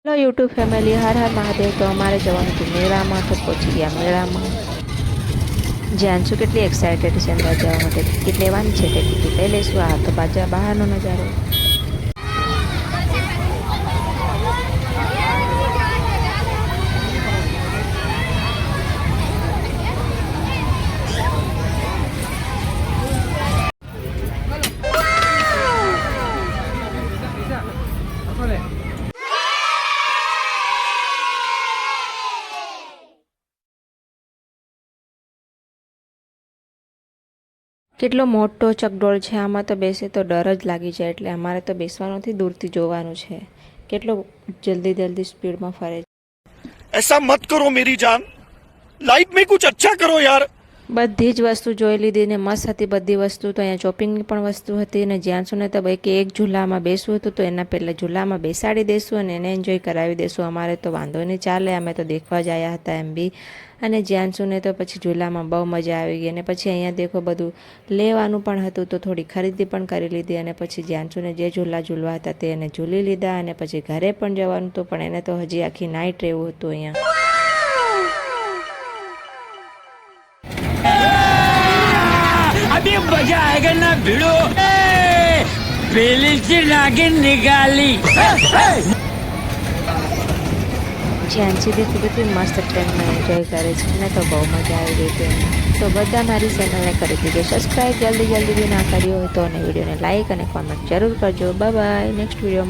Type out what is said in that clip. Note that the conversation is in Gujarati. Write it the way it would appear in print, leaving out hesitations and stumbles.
हेलो यूट्यूब फैमिली, हर हर महादेव। तो अमारे जवानुं हतुं मेळामां, तो पहोंची गया मेळामां। जानशू केटली एक्साइटेड छे अंदर जवा माटे। टिकिट लेवानी छे એટલે ટિકિટ લઈ લઈશું। આ તો બાજા બહારનો નજારો। કેટલો મોટો ચકડોળ છે, આમાં તો બેસે તો ડર જ લાગી જાય। એટલે અમારે તો બેસવાનું નથી, દૂરથી જોવાનું છે। કેટલો જલ્દી જલ્દી સ્પીડમાં ફરે છે। ऐसा मत करो मेरी जान, लाइफ में कुछ अच्छा करो यार। બધી જ વસ્તુ જોઈ લીધી ને મસ્ત હતી બધી વસ્તુ। તો અહીંયા શોપિંગની પણ વસ્તુ હતી ને જ્યાંસુને તો ભાઈ કે એક ઝૂલામાં બેસવું હતું, તો એના પહેલાં ઝૂલામાં બેસાડી દઈશું અને એને એન્જોય કરાવી દઈશું। અમારે તો વાંધો નહીં ચાલે, અમે તો દેખવા જ આવ્યા હતા એમ બી। અને જ્યાંસુને તો પછી ઝૂલામાં બહુ મજા આવી ગઈ। અને પછી અહીંયા દેખો બધું લેવાનું પણ હતું, તો થોડી ખરીદી પણ કરી લીધી। અને પછી જ્યાંસુને જે ઝૂલા ઝૂલવા હતા તે એને ઝૂલી લીધા। અને પછી ઘરે પણ જવાનું હતું, પણ એને તો હજી આખી નાઇટ રહેવું હતું અહીંયા। अभी मजा आएगा ना भिड़ो। पहले से नागिन निकाली। જ્યાંથી દેખી બધી મસ્ત ટ્રેનમાં એન્જોય કરે છે ને, તો બહુ મજા આવી ગઈ હતી એને। તો બધા મારી ચેનલને કરી દીધો સબસ્ક્રાઈબ, જલ્દી જલ્દી બી ના કર્યો હોય તો, અને વિડીયોને લાઈક અને કોમેન્ટ જરૂર કરજો। બાય બાય, નેક્સ્ટ વિડીયોમાં